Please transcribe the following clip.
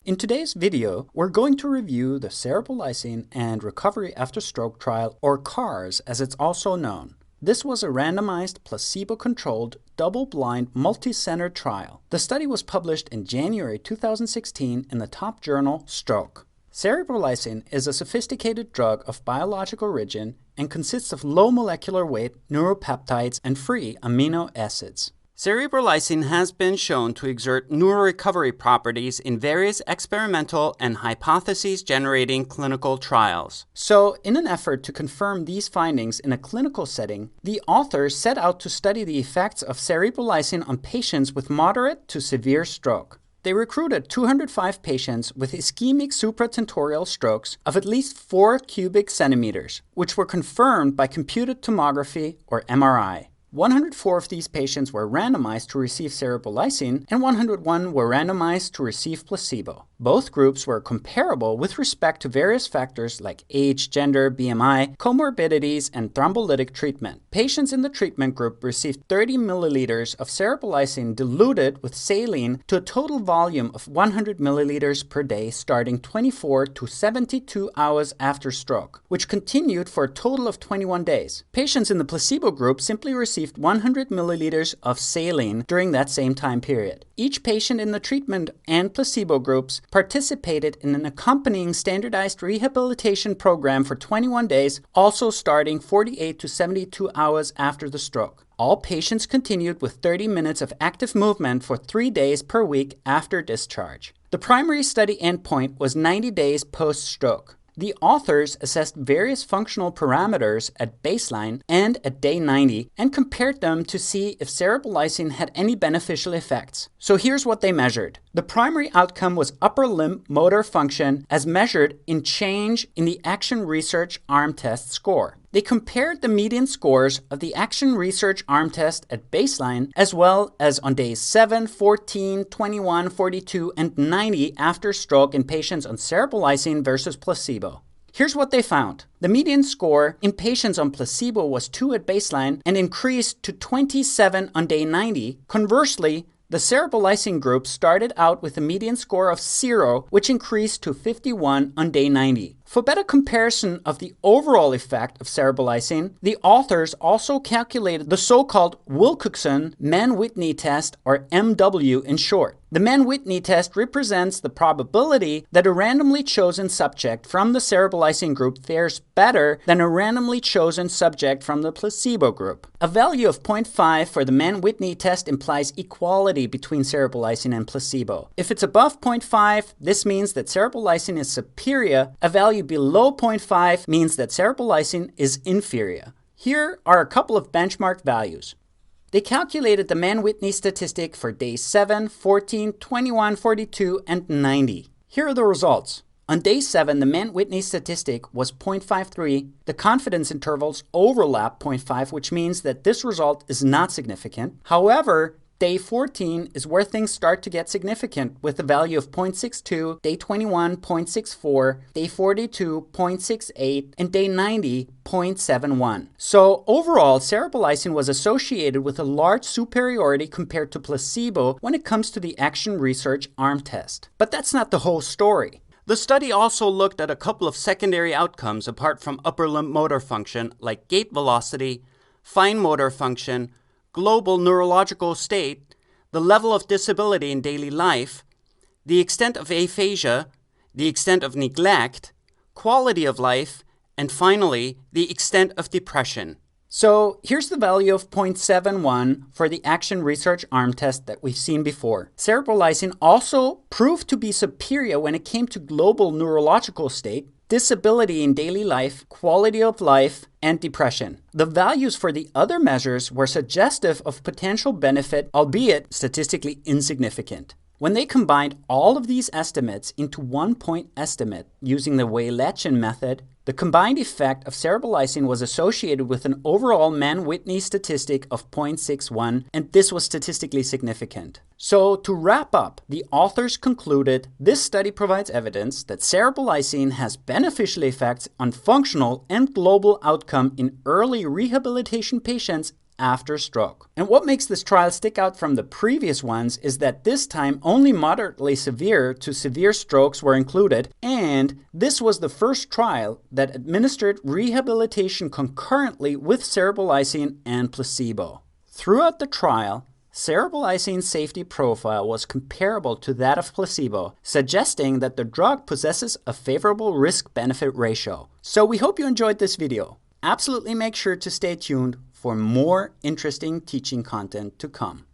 In today's video, we're going to review the Cerebrolysin and Recovery After Stroke Trial, or CARS as it's also known. This was a randomized, placebo-controlled, double-blind, multi-center trial. The study was published in January 2016 in the top journal Stroke. Cerebrolysin is a sophisticated drug of biological origin and consists of low molecular weight neuropeptides and free amino acids. Cerebrolysin has been shown to exert neurorecovery properties in various experimental and hypotheses-generating clinical trials. So, in an effort to confirm these findings in a clinical setting, the authors set out to study the effects of cerebrolysin on patients with moderate to severe stroke. They recruited 205 patients with ischemic supratentorial strokes of at least 4 cubic centimeters, which were confirmed by computed tomography or MRI. 104 of these patients were randomized to receive cerebrolysin and 101 were randomized to receive placebo. Both groups were comparable with respect to various factors like age, gender, BMI, comorbidities, and thrombolytic treatment. Patients in the treatment group received 30 milliliters of cerebrolysin diluted with saline to a total volume of 100 milliliters per day starting 24 to 72 hours after stroke, which continued for a total of 21 days. Patients in the placebo group simply received 100 milliliters of saline during that same time period. Each patient in the treatment and placebo groups participated in an accompanying standardized rehabilitation program for 21 days, also starting 48 to 72 hours after the stroke. All patients continued with 30 minutes of active movement for 3 days per week after discharge. The primary study endpoint was 90 days post-stroke. The authors assessed various functional parameters at baseline and at day 90 and compared them to see if cerebrolysin had any beneficial effects. So here's what they measured. The primary outcome was upper limb motor function as measured in change in the Action Research Arm Test score. They compared the median scores of the Action Research Arm Test at baseline as well as on days 7, 14, 21, 42, and 90 after stroke in patients on cerebrolysin versus placebo. Here's what they found. The median score in patients on placebo was 2 at baseline and increased to 27 on day 90. Conversely, the cerebrolysin group started out with a median score of 0, which increased to 51 on day 90. For better comparison of the overall effect of cerebrolysin, the authors also calculated the so-called Wilcoxon-Mann-Whitney test, or MW in short. The Mann-Whitney test represents the probability that a randomly chosen subject from the cerebrolysin group fares better than a randomly chosen subject from the placebo group. A value of 0.5 for the Mann-Whitney test implies equality between cerebrolysin and placebo. If it's above 0.5, this means that cerebrolysin is superior. A value below 0.5 means that cerebrolysin is inferior. Here are a couple of benchmark values. They calculated the Mann-Whitney statistic for days 7, 14, 21, 42, and 90. Here are the results. On day 7, the Mann-Whitney statistic was 0.53. The confidence intervals overlap 0.5, which means that this result is not significant. However, day 14 is where things start to get significant with a value of 0.62, day 21, 0.64, day 42, 0.68, and day 90, 0.71. So overall, cerebrolysin was associated with a large superiority compared to placebo when it comes to the Action Research Arm Test. But that's not the whole story. The study also looked at a couple of secondary outcomes apart from upper limb motor function, like gait velocity, fine motor function, global neurological state, the level of disability in daily life, the extent of aphasia, the extent of neglect, quality of life, and finally, the extent of depression. So here's the value of 0.71 for the Action Research Arm Test that we've seen before. Cerebrolysin also proved to be superior when it came to global neurological state, disability in daily life, quality of life, and depression. The values for the other measures were suggestive of potential benefit, albeit statistically insignificant. When they combined all of these estimates into one point estimate using the Wei-Letchen method, the combined effect of cerebrolysin was associated with an overall Mann-Whitney statistic of 0.61, and this was statistically significant. So to wrap up, the authors concluded this study provides evidence that cerebrolysin has beneficial effects on functional and global outcome in early rehabilitation patients after stroke. And what makes this trial stick out from the previous ones is that this time only moderately severe to severe strokes were included, and this was the first trial that administered rehabilitation concurrently with cerebrolysin and placebo. Throughout the trial, Cerebrolysin's safety profile was comparable to that of placebo, suggesting that the drug possesses a favorable risk-benefit ratio. So we hope you enjoyed this video. Absolutely make sure to stay tuned for more interesting teaching content to come.